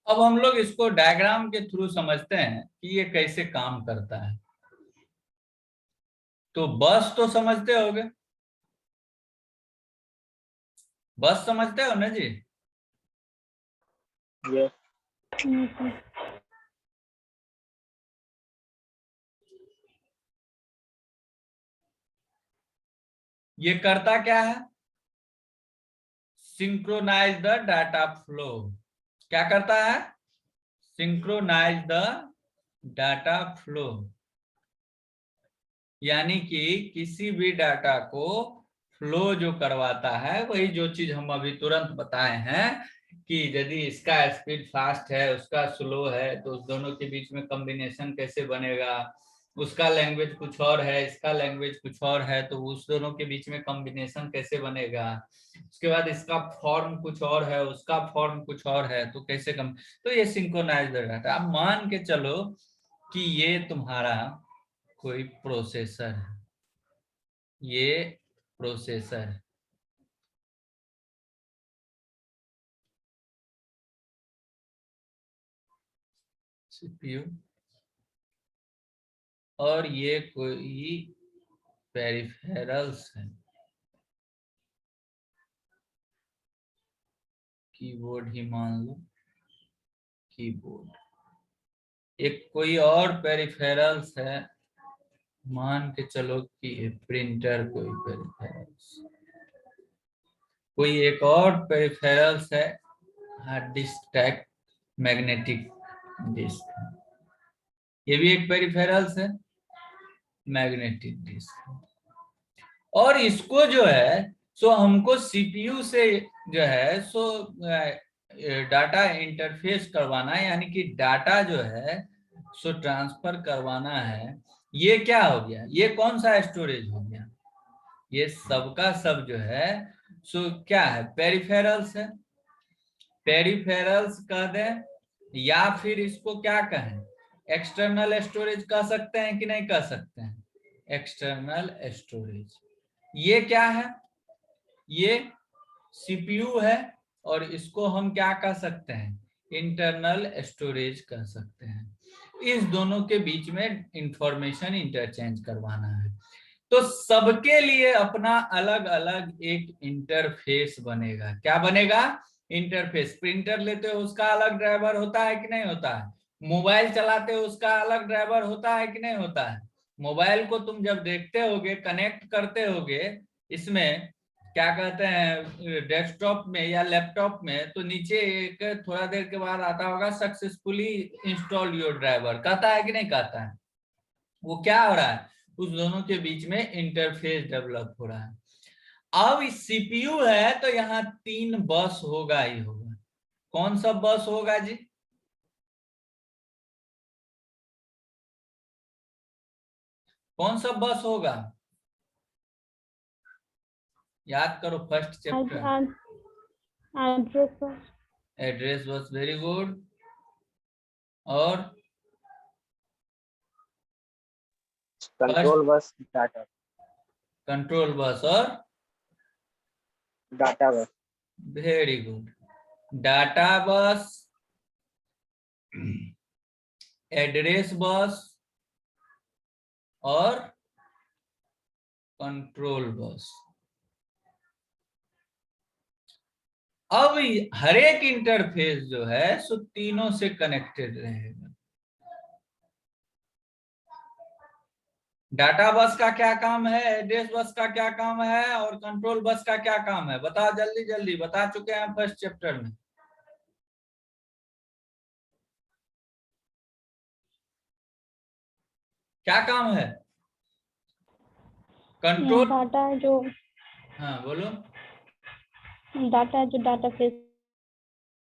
अब हम लोग इसको डायग्राम के थ्रू समझते हैं कि ये कैसे काम करता है। तो बस तो समझते होगे, बस समझते हो ना जी? यस। ये करता क्या है? Synchronize the data flow. क्या करता है? सिंक्रोनाइज द डाटा फ्लो, यानी कि किसी भी डाटा को फ्लो जो करवाता है, वही जो चीज हम अभी तुरंत बताए हैं कि यदि इसका स्पीड फास्ट है उसका स्लो है तो उस दोनों के बीच में कॉम्बिनेशन कैसे बनेगा, उसका लैंग्वेज कुछ और है इसका लैंग्वेज कुछ और है तो उस दोनों के बीच में कॉम्बिनेशन कैसे बनेगा, उसके बाद इसका फॉर्म कुछ और है उसका फॉर्म कुछ और है तो कैसे कम। तो ये सिंक्रोनाइज डाटा। अब मान के चलो कि ये तुम्हारा कोई प्रोसेसर है, ये प्रोसेसर है, सीपीयू, और ये कोई पेरिफेरल्स है, कीबोर्ड ही मान लो, कीबोर्ड। एक कोई और पेरिफेरल्स है, मान के चलो कि प्रिंटर कोई पेरिफेरल्स, कोई एक और पेरिफेरल्स है, hard disk type magnetic disk, ये भी एक पेरिफेरल्स है, मैग्नेटिक डिस्क। और इसको जो है सो हमको सीपीयू से जो है सो डाटा इंटरफेस करवाना है, यानी कि डाटा जो है सो ट्रांसफर करवाना है। ये क्या हो गया, ये कौन सा स्टोरेज हो गया, ये सबका सब जो है सो क्या है, पेरिफेरल्स है। पेरिफेरल्स कह दें या फिर इसको क्या कहें, एक्सटर्नल स्टोरेज कह सकते हैं कि नहीं कह सकते हैं, एक्सटर्नल स्टोरेज। ये क्या है, ये सीपीयू है, और इसको हम क्या कह सकते हैं, इंटरनल स्टोरेज कह सकते हैं। इस दोनों के बीच में इंफॉर्मेशन इंटरचेंज करवाना है। तो सबके लिए अपना अलग अलग एक इंटरफेस बनेगा। क्या बनेगा, इंटरफेस। प्रिंटर लेते हो उसका अलग ड्राइवर होता है कि नहीं होता है, मोबाइल चलाते हो उसका अलग ड्राइवर होता है कि नहीं होता है। मोबाइल को तुम जब देखते होगे, कनेक्ट करते होगे इसमें, क्या कहते हैं, डेस्कटॉप में या लैपटॉप में, तो नीचे एक थोड़ा देर के बाद आता होगा सक्सेसफुली इंस्टॉल योर ड्राइवर, कहता है कि नहीं कहता है। वो क्या हो रहा है, उस दोनों के बीच में इंटरफेस डेवलप हो रहा है। अब सीपीयू है तो यहाँ 3 बस होगा ही होगा। कौन सा बस होगा जी, कौन सा बस होगा, याद करो first chapter. Address bus, very good. और control bus, data, control bus, और data bus, very good, data bus, address bus, और कंट्रोल बस। अब हर एक इंटरफेस जो है सो तीनों से कनेक्टेड रहेगा। डाटा बस का क्या काम है, एड्रेस बस का क्या काम है, और कंट्रोल बस का क्या काम है, बताओ जल्दी जल्दी, बता चुके हैं फर्स्ट चैप्टर में। क्या काम है, कंट्रोल। डाटा जो हाँ बोलो। डाटा जो डाटा फेस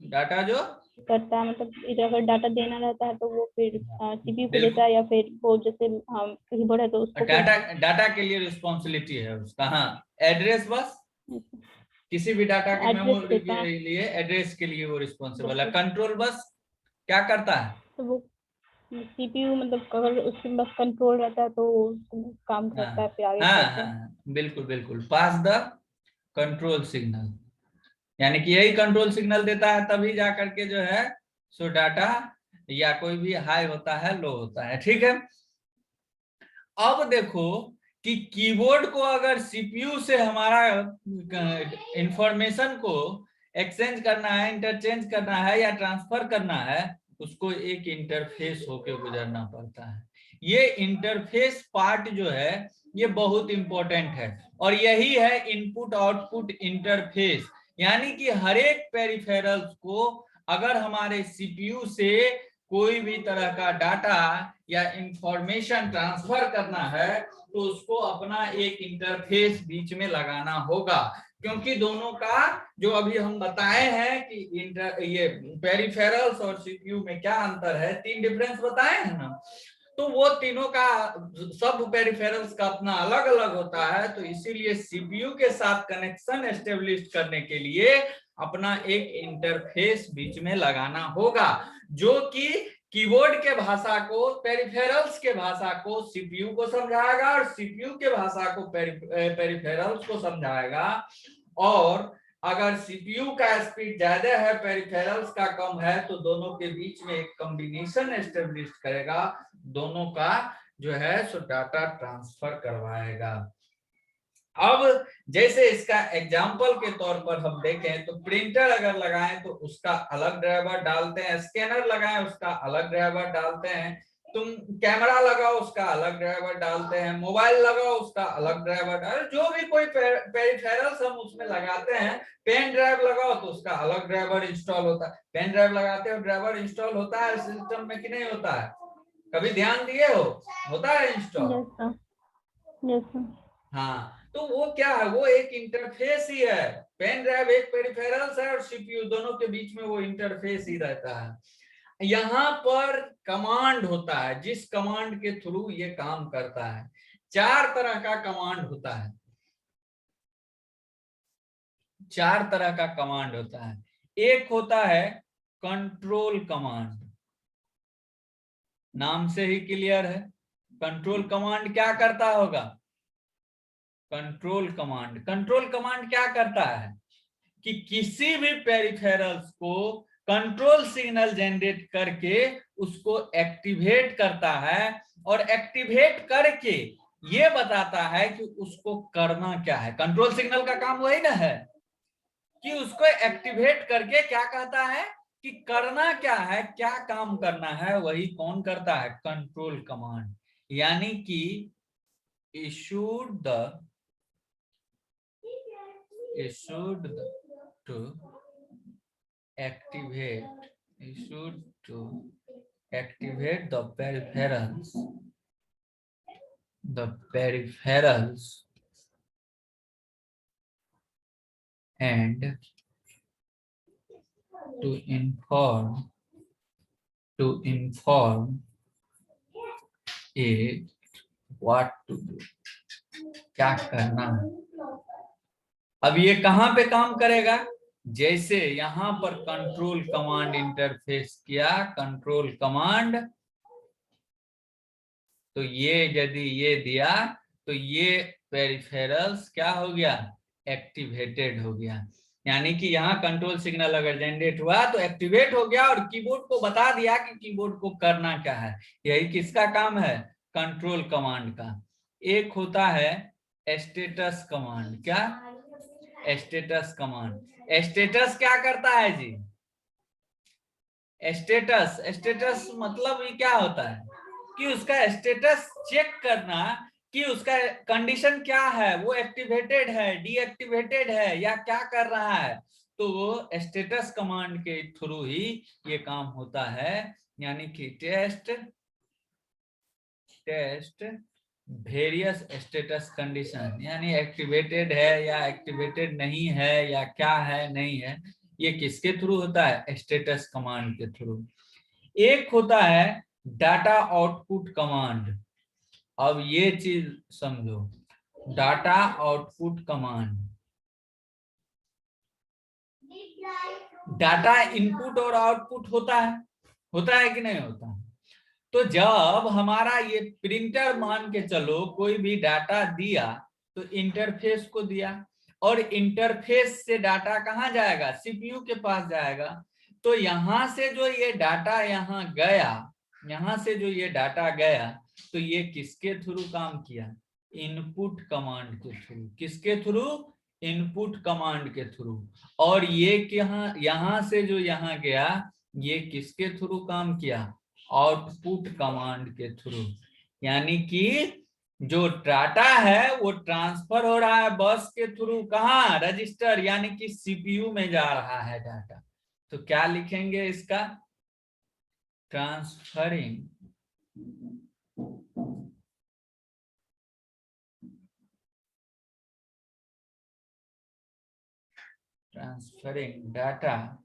डाटा जो करता है, मतलब इधर अगर डाटा देना रहता है तो वो फिर सीपीयू को देता बिल्कुल, है, या फिर वो जैसे हम कीबोर्ड है तो उसको फिर। डाटा डाटा के लिए रिस्पॉन्सिबिलिटी है उसका। हाँ, एड्रेस बस किसी भी डाटा के एड्रेस मेमोरी देता के है लिए, एड्रेस के लिए वो रिस्पॉन्सिबल है। जैसे, कंट्रोल बस क्या करता है, तो वो सीपीयू मतलब अगर उसके पास कंट्रोल रहता है तो वो काम हाँ करता है फिर आगे हाँ कैसे। हाँ, बिल्कुल बिल्कुल, पास द कंट्रोल सिग्नल, यानी कि यही कंट्रोल सिग्नल देता है, तभी जा करके जो है सो डाटा या कोई भी हाई होता है लो होता है, ठीक है। अब देखो कि कीबोर्ड को अगर सीपीयू से हमारा इंफॉर्मेशन को एक्सचेंज करना है, इंटरचेंज करना है या ट्रांसफर करना है, उसको एक इंटरफेस होके गुजरना पड़ता है। ये इंटरफेस पार्ट जो है ये बहुत इंपॉर्टेंट है और यही है इनपुट आउटपुट इंटरफेस। यानी कि हर एक पेरिफेरल्स को अगर हमारे सीपीयू से कोई भी तरह का डाटा या इंफॉर्मेशन ट्रांसफर करना है तो उसको अपना एक इंटरफेस बीच में लगाना होगा, क्योंकि दोनों का जो अभी हम बताए हैं कि ये पेरिफेरल्स और सीपीयू में क्या अंतर है, 3 डिफरेंस बताए हैं ना, तो वो तीनों का सब पेरिफेरल्स का अपना अलग अलग होता है। तो इसीलिए सीपीयू के साथ कनेक्शन एस्टेब्लिश करने के लिए अपना एक इंटरफेस बीच में लगाना होगा, जो कि कीबोर्ड के भाषा को पेरिफेरल्स के भाषा को सीपीयू को समझाएगा और सीपीयू के भाषा को पेरिफेरल्स को समझाएगा। और अगर सीपीयू का स्पीड ज्यादा है पेरिफेरल्स का कम है तो दोनों के बीच में एक कॉम्बिनेशन एस्टेब्लिश करेगा, दोनों का जो है सो डाटा ट्रांसफर करवाएगा। अब जैसे इसका एग्जाम्पल के तौर पर हम देखें तो प्रिंटर अगर लगाएं तो उसका अलग ड्राइवर डालते हैं, स्कैनर लगाएं उसका अलग ड्राइवर डालते हैं, तुम कैमरा लगाओ उसका अलग ड्राइवर डालते हैं, मोबाइल लगाओ उसका अलग ड्राइवर डाल, जो भी कोई पेरिफेरल्स हम उसमें लगाते हैं, पेन ड्राइव लगाओ तो उसका अलग ड्राइवर इंस्टॉल होता है। पेन ड्राइव लगाते हो ड्राइवर इंस्टॉल होता है सिस्टम में कि नहीं होता है, कभी ध्यान दिए हो, होता है इंस्टॉल? हाँ, तो वो क्या है, वो एक इंटरफेस ही है। पेन ड्राइव एक पेरिफेरल्स है और सीपीयू दोनों के बीच में वो इंटरफेस ही रहता है। यहाँ पर कमांड होता है जिस कमांड के थ्रू ये काम करता है। 4 तरह का कमांड होता है, 4 तरह का कमांड होता है। एक होता है कंट्रोल कमांड, नाम से ही क्लियर है। कंट्रोल कमांड क्या करता होगा, कंट्रोल कमांड क्या करता है कि किसी भी पेरिफेरल्स को कंट्रोल सिग्नल जनरेट करके उसको एक्टिवेट करता है और एक्टिवेट करके ये बताता है कि उसको करना क्या है। कंट्रोल सिग्नल का काम वही ना है कि उसको एक्टिवेट करके क्या कहता है कि करना क्या है, क्या काम करना है, वही कौन करता है, कंट्रोल कमांड। यानी कि issued to activate the peripherals and to inform it what to do, क्या करना है। अब ये कहां पे काम करेगा, जैसे यहां पर कंट्रोल कमांड इंटरफेस किया, कंट्रोल कमांड, तो ये यदि ये दिया तो ये पेरिफेरल्स क्या हो गया, एक्टिवेटेड हो गया। यानी कि यहाँ कंट्रोल सिग्नल अगर जनरेट हुआ तो एक्टिवेट हो गया और कीबोर्ड को बता दिया कि कीबोर्ड को करना क्या है। यही किसका काम है, कंट्रोल कमांड का। एक होता है स्टेटस कमांड, क्या, स्टेटस कमांड। स्टेटस क्या करता है जी, स्टेटस मतलब ये क्या होता है कि उसका स्टेटस चेक करना कि उसका कंडीशन क्या है, वो एक्टिवेटेड है, डीएक्टिवेटेड है या क्या कर रहा है। तो वो स्टेटस कमांड के थ्रू ही ये काम होता है। यानी कि टेस्ट वेरियस स्टेटस कंडीशन, यानी एक्टिवेटेड है या एक्टिवेटेड नहीं है या क्या है नहीं है, ये किसके थ्रू होता है, स्टेटस कमांड के थ्रू। एक होता है डाटा आउटपुट कमांड। अब ये चीज समझो, data output command, data input और आउटपुट होता है कि नहीं होता। तो जब हमारा ये प्रिंटर मान के चलो कोई भी डाटा दिया तो इंटरफेस को दिया और इंटरफेस से डाटा कहां जाएगा, सीपीयू के पास जाएगा। तो यहां से जो ये डाटा यहाँ गया, यहां से जो ये डाटा गया, तो ये किसके थ्रू काम किया? इनपुट कमांड के थ्रू। किसके थ्रू? इनपुट कमांड के थ्रू। और ये यहाँ से जो यहाँ गया, ये किसके थ्रू काम किया? आउटपुट कमांड के थ्रू। यानी कि जो डाटा है वो ट्रांसफर हो रहा है बस के थ्रू, कहाँ? रजिस्टर, यानी कि सीपीयू में जा रहा है डाटा। तो क्या लिखेंगे इसका? Transferring data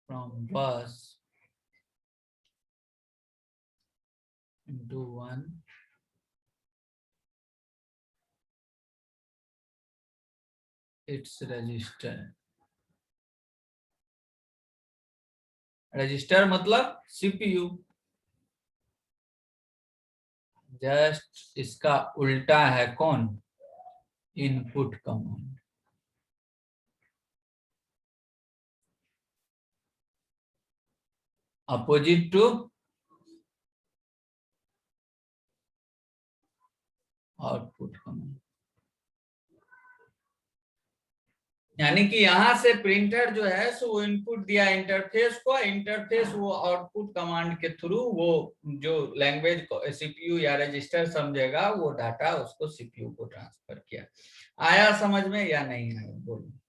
from bus into one its register। Register मतलब सीपीयू। जस्ट इसका उल्टा है कौन? Input command. Opposite to output command. यानी कि यहां से प्रिंटर जो है सो वो इनपुट दिया इंटरफेस को, इंटरफेस वो आउटपुट कमांड के थ्रू वो जो लैंग्वेज को सीपीयू या रजिस्टर समझेगा वो डाटा उसको सीपीयू को ट्रांसफर किया। आया समझ में या नहीं आया? बोलो।